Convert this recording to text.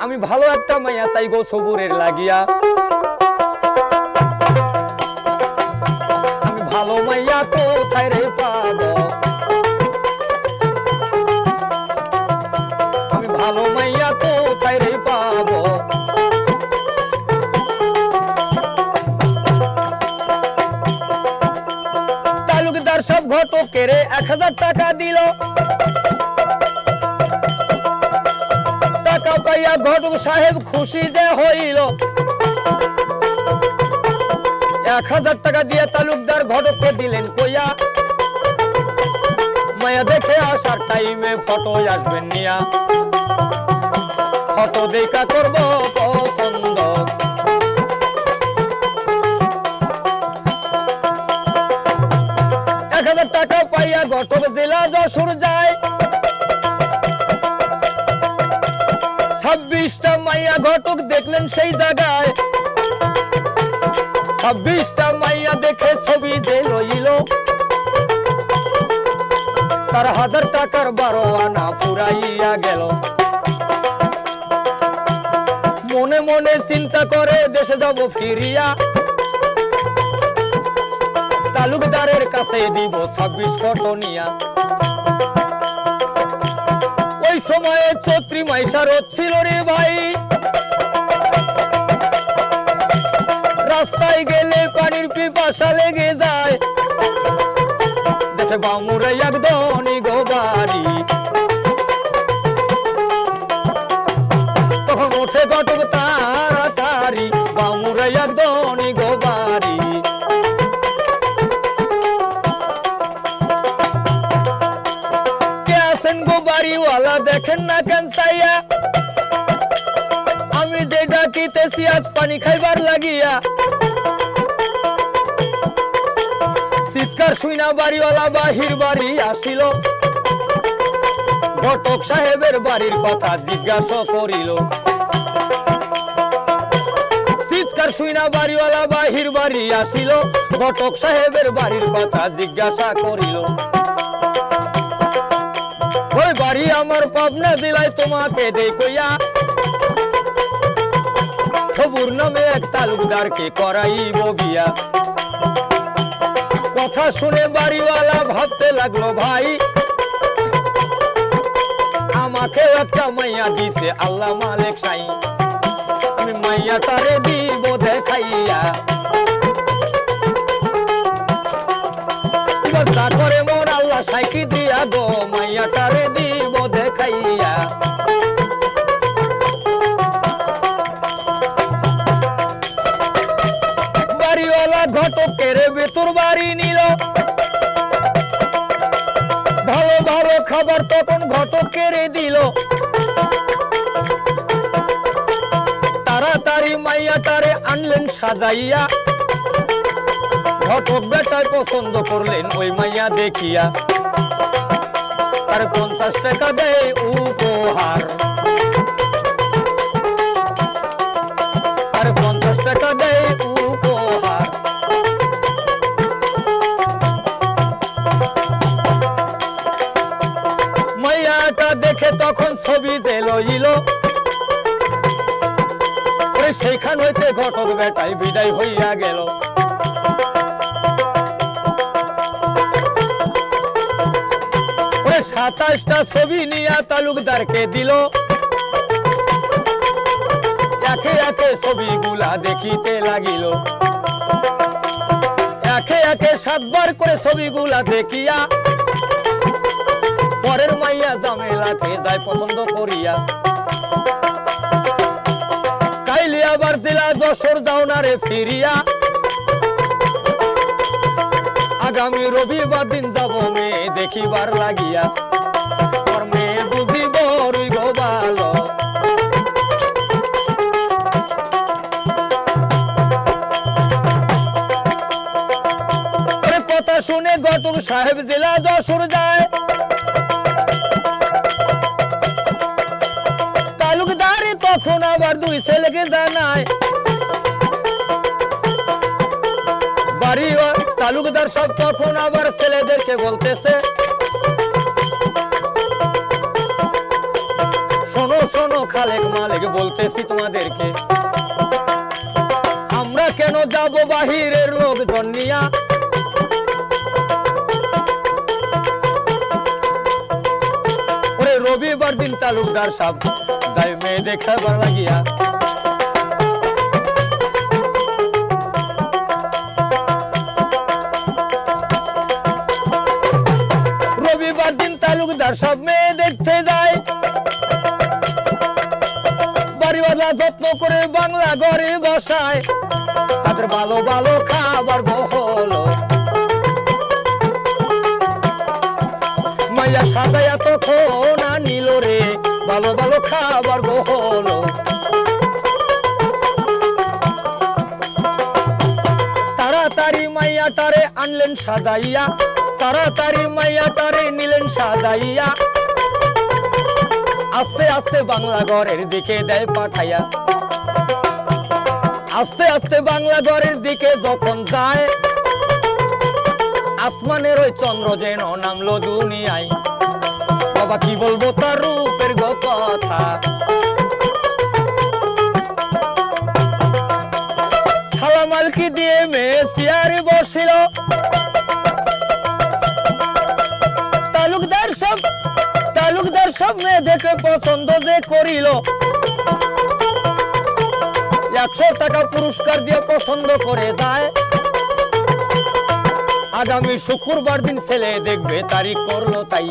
আমি ভালো একটা মাইয়া চাই গো সবুরের লাগিয়া, আমি ভালো মাইয়া কোথায় রে পাবো, আমি ভালো মাইয়া কোথায় রে পাবো। তালুকদার সব ঘটকের 1000 টাকা দিল, টাকা পাইয়া ঘটক সাহেব খুশি যে হইল। 1000 টাকা দিয়ে তালুকদার ঘটককে দিলেন কইয়া, মায়া দেখে আসার টাইমে ফটো আসবেন নিয়া, ফটো দেখা করব পছন্দ। 1000 টাকা পাইয়া ঘটক জেলা যশোর যায়, 26টা মাইয়া ঘটক দেখলেন সেই জায়গায়, 26টা মাইয়া দেখে ছবি যে লইল, তার 1000 টাকার 12 আনা পুরাইয়া গেল। মনে মনে চিন্তা করে দেশে যাব ফিরিয়া, তালুকদারের কাছে দিব 26 ফটো নিয়া। ওই সময়ে চৈত্রী মাইশার ছিল রে ভাই, রাস্তায় গেলে পানির পিপাসা লেগে যায়, দেখে বামুরে একদনই গো বাড়ি, তখন ওঠে ঘটক তাড়াতাড়ি, বামুরে একদনই গো বাড়ি। কে আছেন গো বাড়িওয়ালা দেখেন না কেন চাইয়া, আমি যে ডাকিতেছি আজ পানি খাইবার লাগিয়া। চিৎকার শুইনা বাড়িওয়ালা বাহির বাড়ি আসিল, ঘটক সাহেবের বাড়ির কথা জিজ্ঞাসা করিল। চিৎকার শুইনা বাড়িওয়ালা বাহির বাড়ি আসিল, ঘটক সাহেবের বাড়ির কথা জিজ্ঞাসা করিল। ওই বাড়ি আমার পাবনা জেলায়, তোমাকে দেই কইয়া, সবুর নামে এক তালুকদারকে করাইব বিয়া। কথা শুনে বাড়িওয়ালা ভাবতে লাগলো ভাই, আমাকে একটা মাইয়া দিছে আল্লাহ মালিক সাই, আমি মাইয়া তারে দিব দেখাইয়া। যা করে মোর আল্লাহ সাইকি দিয়া গো, মাইয়া তারে দিব দেখাইয়া। বাড়িওয়ালা ঘটকের ভেতর বাড়ি নিল, ভালো ভালো খাবার তখন ঘটকের দিল। তাড়াতাড়ি মাইয়াটারে আনলেন সাজাইয়া, ঘটক বেটায় পছন্দ করলেন ওই মাইয়া দেখিয়া, তার 50 টাকা দেয় উপহার, আর 50 টাকা দেয় উপহার। মাইয়াটা দেখে তখন ছবি যে লইল, সেইখান হইতে ঘটক বেটাই বিদায় হইয়া গেল। 27টা ছবি নিয়া তালুকদারকে দিল, একে একে ছবিগুলা দেখিতে লাগিল। একে একে 7 বার করে ছবিগুলা দেখিয়া, পরের মাইয়া জামেলাকে যায় পছন্দ করিয়া। কাইলে আবার জেলা যশোর যাও না রে ফিরিয়া, আগামী রবিবার দিন যাব মেয়ে দেখিবার লাগিয়া, তোর মেয়ে বুঝিব রই গো ভালো। কথা শুনে ঘটক সাহেব জেলা যশোর যায়, তালুকদার তখন আবার 2 ছেলেকে জানায়। বাড়ি তালুকদার সব তখন আবার ছেলেদেরকে বলতেছে, শোনো শোনো খালেক মালেক বলতেছি তোমাদেরকে, আমরা কেন যাব বাহিরের লোকজন নিয়া? ওরে রবিবার দিন তালুকদার সাহেব যাই মেয়ে দেখাবার লাগিয়া। রবিবার দিন তালুকদার সব মেয়ে দেখতে যায়, বাড়িওয়ালা যত্ন করে বাংলা ঘরে বসায়, তাদের ভালো ভালো খাবার হলো। মাইয়া সাজাইয়া তখন নিল রে ভালো ভালো খাবার হলো। তাড়াতাড়ি মাইয়াটারে আনলেন সাজাইয়া, তাড়াতাড়ি মাইয়াটারে নিলেন সাজাইয়া, আস্তে আস্তে বাংলা ঘরের দিকে দেয় পাঠাইয়া। আস্তে আস্তে বাংলা ঘরের দিকে যখন যায়, আসমানের ওই চন্দ্র যেন নামলো দুনিয়ায়। বাবা কি বলবো তার রূপের কথা, সালাম আলকি দিয়ে মেয়ে চেয়ারে বসিল। তালুকদার সব মেয়ে দেখে পছন্দ যে করিল, 100 টাকা পুরস্কার দিয়ে পছন্দ করে যায়। আগামী শুক্রবার দিন ছেলে দেখবে, তারিখ করলো তাই।